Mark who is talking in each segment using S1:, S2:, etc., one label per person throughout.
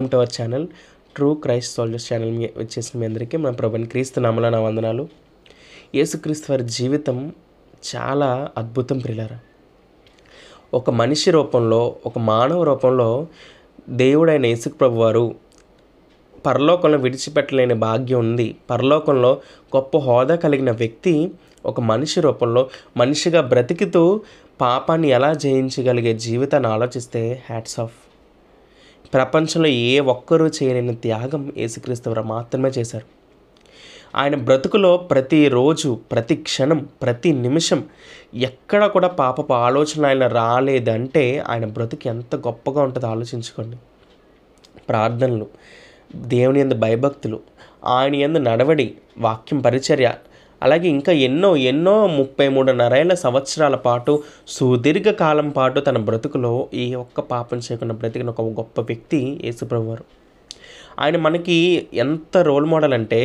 S1: Welcome to our channel true Christ soldiers channel వచ్చేసిన మీ అందరికీ మన ప్రభుని క్రీస్తు నామములో నా వందనాలు. యేసుక్రీస్తు వారి జీవితం చాలా అద్భుతం ప్రియులారా. ఒక మనిషి రూపంలో, ఒక మానవ రూపంలో దేవుడైన యేసు ప్రభు వారు పరలోకంలో విడిచిపెట్టలేని భాగ్యం ఉంది. పరలోకంలో గొప్ప హోదా కలిగిన వ్యక్తి ఒక మనిషి రూపంలో మనిషిగా బ్రతికితూ పాపాన్ని ఎలా జయించగలిగే జీవితాన్ని ఆలోచిస్తే హ్యాట్స్ ఆఫ్. ప్రపంచంలో ఏ ఒక్కరూ చేయలేని త్యాగం యేసుక్రీస్తు వారు మాత్రమే చేశారు. ఆయన బ్రతుకులో ప్రతిరోజు, ప్రతి క్షణం, ప్రతి నిమిషం ఎక్కడ కూడా పాపపు ఆలోచన ఆయన రాలేదంటే ఆయన బ్రతుకు ఎంత గొప్పగా ఉంటుందో ఆలోచించుకోండి. ప్రార్థనలు, దేవుని యందు భయభక్తులు, ఆయన యందు నడవడి, వాక్యం పరిచర్య, అలాగే ఇంకా ఎన్నో 33.5 సంవత్సరాల పాటు సుదీర్ఘకాలం పాటు తన బ్రతుకులో ఏ ఒక్క పాపం చేయకుండా బ్రతికిన ఒక గొప్ప వ్యక్తి యేసుప్రభు వారు. ఆయన మనకి ఎంత రోల్ మోడల్ అంటే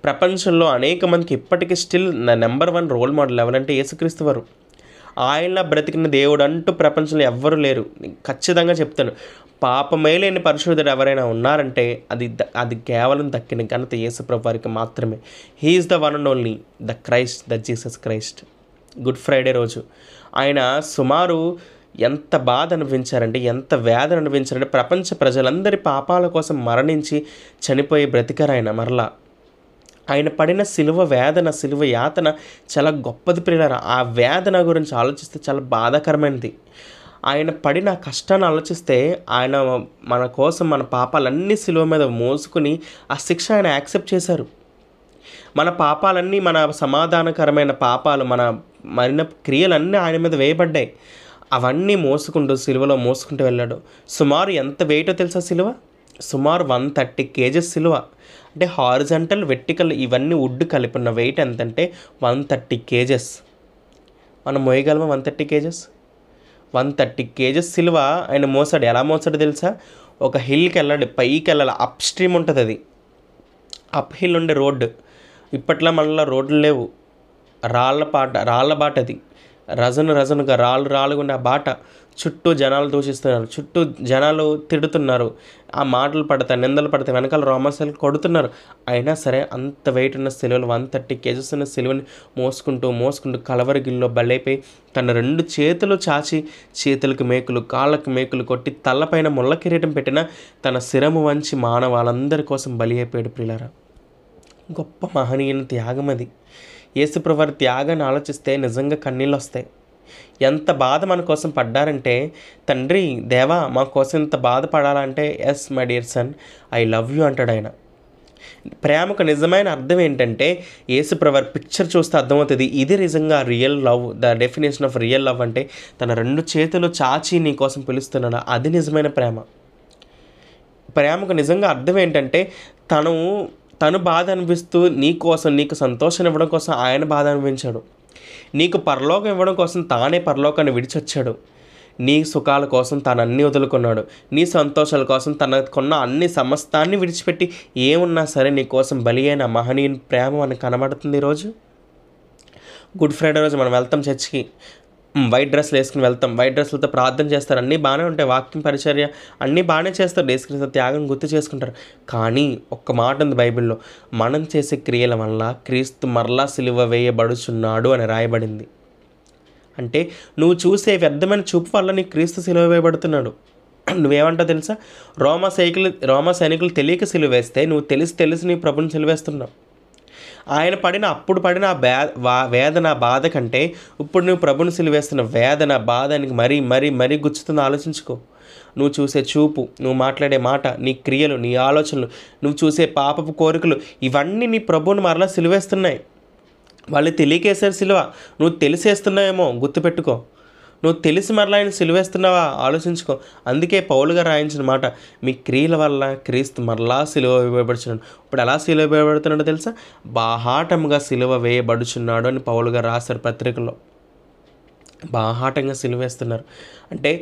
S1: ప్రపంచంలో అనేక మందికి ఇప్పటికీ స్టిల్ నెంబర్ 1 రోల్ మోడల్ ఎవరంటే యేసుక్రీస్తు వారు. ఆయనలా బ్రతికిన దేవుడు అంటూ ప్రపంచంలో ఎవ్వరూ లేరు. ఖచ్చితంగా చెప్తాను, పాపమే లేని పరిశుద్ధుడు ఎవరైనా ఉన్నారంటే అది కేవలం దక్కిన ఘనత యేసుప్రభు వారికి మాత్రమే. He is the one and only, the Christ, the Jesus Christ. Good Friday రోజు ఆయన సుమారు ఎంత బాధ అనిపించారంటే, ఎంత వేదన అనిపించారంటే, ప్రపంచ ప్రజలందరి పాపాల కోసం మరణించి చనిపోయి బ్రతికారు ఆయన మరలా. ఆయన పడిన సిలువ వేదన, సిలువ యాతన చాలా గొప్పది ప్రియులారా. ఆ వేదన గురించి ఆలోచిస్తే చాలా బాధాకరమైనది. ఆయన పడిన కష్టాన్ని ఆలోచిస్తే ఆయన మన కోసం మన పాపాలన్నీ సిలువ మీద మోసుకుని ఆ శిక్ష ఆయన యాక్సెప్ట్ చేశారు. మన పాపాలన్నీ, మన సమాధానకరమైన పాపాలు, మన మరిన క్రియలన్నీ ఆయన మీద వేయబడ్డాయి. అవన్నీ మోసుకుంటూ సిలువలో మోసుకుంటూ వెళ్ళాడు. సుమారు ఎంత వెయిటో తెలుసా సిలువ? సుమారు 130 kgs సిలువ. అంటే హారిజంటల్, వెర్టికల్ ఇవన్నీ వుడ్ కలిపి ఉన్న వెయిట్ ఎంతంటే 130 kgs. మనం మోయగలమా 130 kgs? 130 kgs సిలువ ఆయన మోసాడు. ఎలా మోసాడు తెలుసా? ఒక హిల్కి వెళ్ళాడు, పైకి వెళ్ళాలి, అప్ స్ట్రీమ్ ఉంటుంది, అది అప్ హిల్ ఉండే రోడ్డు. ఇప్పట్లో మనలో రోడ్లు లేవు, రాళ్ళ బాట, అది రజనుగా రాళ్ళుగా ఉండే ఆ బాట. చుట్టూ జనాలు దూషిస్తున్నారు, చుట్టూ జనాలు తిడుతున్నారు, ఆ మాటలు పడతాయి, నిందలు పడతాయి, వెనకాల రోమర్సలు కొడుతున్నారు. అయినా సరే అంత వెయిట్ ఉన్న సిలువలు, 130 kgs ఉన్న సిలువని మోసుకుంటూ కలవరిగిల్లో బలైపోయి తన 2 చేతులు చాచి చేతులకు మేకులు, కాళ్ళకు మేకులు కొట్టి తలపైన ముళ్ళ కిరీటం పెట్టిన తన శిరము వంచి మానవాళ్ళందరి కోసం బలి అయిపోయాడు ప్రియులారా. గొప్ప మహనీయుని త్యాగం అది. యేసుప్రభు వారి త్యాగాన్ని ఆలోచిస్తే నిజంగా కన్నీళ్ళు వస్తాయి. ఎంత బాధ మన కోసం పడ్డారంటే, తండ్రి దేవా మా కోసం ఇంత బాధపడాలంటే, yes my dear son, I love you అంటాడు ఆయన. ప్రేమకు నిజమైన అర్థం ఏంటంటే, యేసుప్రభు వారి పిక్చర్ చూస్తే అర్థమవుతుంది. ఇది నిజంగా real love. The definition of real love అంటే తన 2 చేతులు చాచి నీ కోసం పిలుస్తున్నాడు, అది నిజమైన ప్రేమ. ప్రేమకు నిజంగా అర్థం ఏంటంటే తను బాధ అనిపిస్తూ నీకు సంతోషం ఇవ్వడం కోసం ఆయన బాధ అనిపించాడు. నీకు పరలోకం ఇవ్వడం కోసం తానే పరలోకాన్ని విడిచొచ్చాడు. నీ సుఖాల కోసం తాను అన్నీ వదులుకున్నాడు. నీ సంతోషాల కోసం తనకున్న అన్ని సమస్తాన్ని విడిచిపెట్టి ఏమున్నా సరే నీ కోసం బలి అయిన మహనీయుని ప్రేమ మనకు కనబడుతుంది. ఈరోజు గుడ్ ఫ్రైడే రోజు మనం వెళ్తాం చర్చికి, వైట్ డ్రెస్లు వేసుకుని వెళ్తాం, వైట్ డ్రెస్లతో ప్రార్థన చేస్తారు, అన్నీ బాగానే ఉంటాయి, వాక్యం పరిచర్య అన్నీ బాగానే చేస్తారు, యేసుక్రీస్తు త్యాగం గుర్తు చేసుకుంటారు. కానీ ఒక్క మాట ఉంది బైబిల్లో, మనం చేసే క్రియల వల్ల క్రీస్తు మరలా సిలువ వేయబడుచున్నాడు అని రాయబడింది. అంటే నువ్వు చూసే వ్యర్థమైన చూపు వల్ల నీ క్రీస్తు సిలువ వేయబడుతున్నాడు. నువ్వేమంటావు తెలుసా? రోమా సైనికులు తెలియక సిలువ వేస్తే నువ్వు తెలిసి నీ ప్రభుని సిలువేస్తున్నావు. ఆయన అప్పుడు పడిన వేదన, బాధ కంటే ఇప్పుడు నువ్వు ప్రభుని సిలువేస్తున్న వేదన, బాధ నీకు మరీ గుచ్చుతుందో ఆలోచించుకో. నువ్వు చూసే చూపు, నువ్వు మాట్లాడే మాట, నీ క్రియలు, నీ ఆలోచనలు, నువ్వు చూసే పాపపు కోరికలు, ఇవన్నీ నీ ప్రభువుని మరలా సిలువేస్తున్నాయి. వాళ్ళు తెలియకేసారు సిలువ, నువ్వు తెలిసేస్తున్నావేమో గుర్తుపెట్టుకో. నువ్వు తెలిసి మరలా ఆయన సిలువేస్తున్నావా ఆలోచించుకో. అందుకే పౌలు గారు రాయించిన మాట, మీ క్రియల వల్ల క్రీస్తు మరలా సిలువ వేయబడుచున్నాడు. ఇప్పుడు ఎలా సిలువ వేయబడుతున్నాడో తెలుసా? బాహాటంగా సిలువ వేయబడుచున్నాడు అని పౌలు గారు రాశారు పత్రికలో. బాహాటంగా సిలువ వేస్తున్నారు అంటే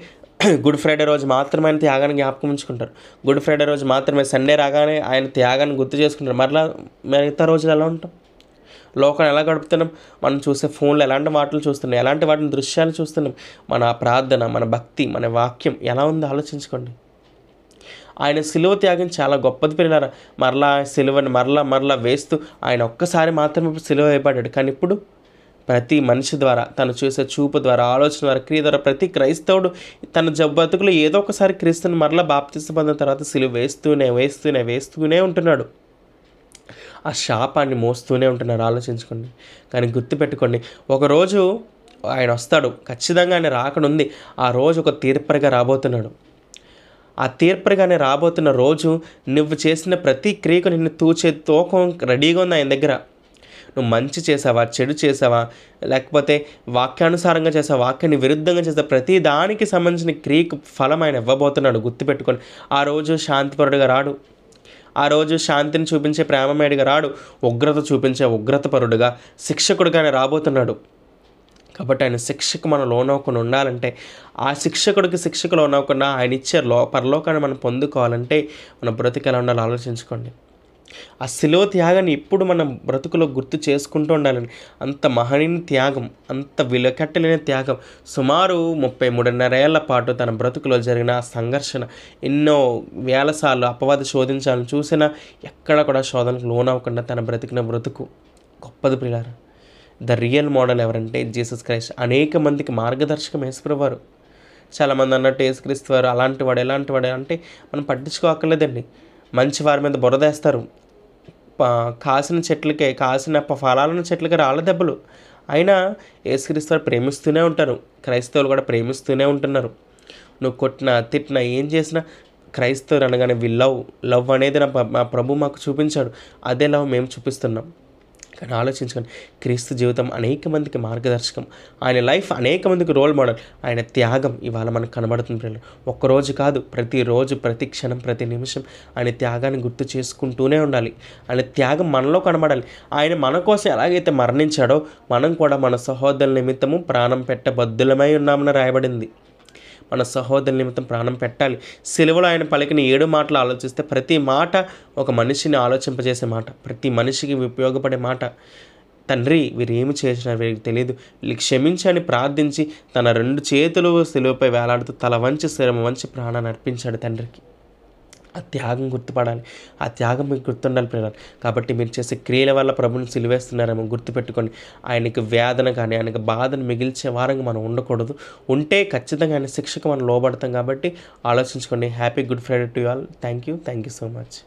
S1: గుడ్ ఫ్రైడే రోజు మాత్రమే ఆయన త్యాగాన్ని జ్ఞాపకం ఉంచుకుంటారు. గుడ్ ఫ్రైడే రోజు మాత్రమే, సండే రాగానే ఆయన త్యాగాన్ని గుర్తు చేసుకుంటారు. మరలా మిగతా రోజులు ఎలా ఉంటాం? లోకం ఎలా గడుపుతున్నాం? మనం చూసే ఫోన్లో ఎలాంటి వాటిని చూస్తున్నాం, ఎలాంటి వాటిని దృశ్యాలు చూస్తున్నాం, మన ప్రార్థన, మన భక్తి, మన వాక్యం ఎలా ఉందో ఆలోచించుకోండి. ఆయన సిలువ త్యాగం చాలా గొప్పది పిల్లరా. మరలా సిలువని మరలా వేస్తూ ఆయన ఒక్కసారి మాత్రమే సిలువ వేయబడ్డాడు. కానీ ఇప్పుడు ప్రతి మనిషి ద్వారా, తను చూసే చూపు ద్వారా, ఆలోచన ద్వారా, క్రియ ద్వారా ప్రతి క్రైస్తవుడు తన బతుకులో ఏదో ఒకసారి క్రీస్తుని మరలా బాప్తిసం పొందిన తర్వాత సిలువ వేస్తూనే ఉంటున్నాడు. ఆ శాపాన్ని మోస్తూనే ఉంటున్నారు. ఆలోచించుకోండి. కానీ గుర్తుపెట్టుకోండి, ఒకరోజు ఆయన వస్తాడు. ఖచ్చితంగా ఆయన రాకనుంది. ఆ రోజు ఒక తీర్పరిగా రాబోతున్నాడు. ఆ తీర్పరిగానే రాబోతున్న రోజు నువ్వు చేసిన ప్రతి క్రియకు నిన్ను తూచే తూకం రెడీగా ఉంది ఆయన దగ్గర. నువ్వు మంచి చేసావా, చెడు చేసావా, లేకపోతే వాక్యానుసారంగా చేసావా, వాక్యాన్ని విరుద్ధంగా చేసావా, ప్రతి దానికి సంబంధించిన క్రియకు ఫలం ఆయన ఇవ్వబోతున్నాడు. గుర్తుపెట్టుకొని ఆ రోజు శాంతిపరుడుగా రాడు. ఆ రోజు శాంతిని చూపించే ప్రేమమేడిగా రాడు. ఉగ్రత చూపించే ఉగ్రతపరుడుగా, శిక్షకుడుగానే రాబోతున్నాడు. కాబట్టి ఆయన శిక్షకు మనం లోనవ్వకుండా ఉండాలంటే, ఆ శిక్షకు లోనవ్వకుండా ఆయన ఇచ్చే పరలోకాన్ని మనం పొందుకోవాలంటే మన బ్రతుకు ఎలా ఉండాలో ఆలోచించుకోండి. ఆ శిలువ త్యాగాన్ని ఇప్పుడు మనం బ్రతుకులో గుర్తు చేసుకుంటూ ఉండాలని. అంత మహనీయ త్యాగం, అంత విలువకట్టలేని త్యాగం. సుమారు 33.5 ఏళ్ల పాటు తన బ్రతుకులో జరిగిన ఆ సంఘర్షణ, ఎన్నో వేల సార్లు అపవాది శోధించాలని చూసినా ఎక్కడ కూడా శోధనకు లోనవ్వకుండా తన బ్రతికిన బ్రతుకు గొప్పది ప్రియులారా. ద రియల్ మోడల్ ఎవరంటే జీసస్ క్రైస్ట్. అనేక మందికి మార్గదర్శకం యేసుప్రభువారు. చాలామంది అన్నట్టు యేసుక్రీస్తు వారు అలాంటి వాడు ఎలాంటి వాడు అంటే మనం పట్టించుకోక్కర్లేదండి. మంచి వారి మీద బురదేస్తారు. కాసిన ఫలాలను చెట్లకి రాళ్ళ దెబ్బలు. అయినా యేసుక్రీస్తు వారు ప్రేమిస్తూనే ఉంటారు. క్రైస్తవులు కూడా ప్రేమిస్తూనే ఉంటున్నారు. నువ్వు కొట్టినా తిట్టినా ఏం చేసినా క్రైస్తవులు అనగానే లవ్ అనేది మా ప్రభు మాకు చూపించాడు. అదే లవ్ మేము చూపిస్తున్నాం. కానీ ఆలోచించుకొని క్రీస్తు జీవితం అనేక మందికి మార్గదర్శకం. ఆయన లైఫ్ అనేక మందికి రోల్ మోడల్. ఆయన త్యాగం ఇవాళ మనకు కనబడుతుంది పిల్లలు. ఒక్కరోజు కాదు, ప్రతిరోజు, ప్రతి క్షణం, ప్రతి నిమిషం ఆయన త్యాగాన్ని గుర్తు చేసుకుంటూనే ఉండాలి. ఆయన త్యాగం మనలో కనబడాలి. ఆయన మన కోసం ఎలాగైతే మరణించాడో మనం కూడా మన సహోదరుల నిమిత్తము ప్రాణం పెట్టబద్దులమై ఉన్నామని రాయబడింది. మన సహోదరుల నిమిత్తం ప్రాణం పెట్టాలి. సిలువలో ఆయన పలికిన 7 మాటలు ఆలోచిస్తే ప్రతి మాట ఒక మనిషిని ఆలోచింపజేసే మాట, ప్రతి మనిషికి ఉపయోగపడే మాట. తండ్రి వీరు ఏమి చేసినారు వీరికి తెలియదు, వీళ్ళకి క్షమించని ప్రార్థించి తన 2 చేతులు సిలువపై వేలాడుతూ తల వంచి శిరము వంచి ప్రాణాన్ని అర్పించాడు తండ్రికి. ఆ త్యాగం గుర్తుపడాలి. ఆ త్యాగం మీకు గుర్తుండాలి పిల్లలు. కాబట్టి మీరు చేసే క్రియల వల్ల ప్రభుని సిలువేస్తున్నారేమో గుర్తుపెట్టుకొని ఆయనకి వేదన కానీ ఆయనకి బాధను మిగిల్చే వారంగా మనం ఉండకూడదు. ఉంటే ఖచ్చితంగా ఆయన శిక్షకు మనం లోబడతాం. కాబట్టి ఆలోచించుకోండి. Happy good Friday to you all. Thank you so much.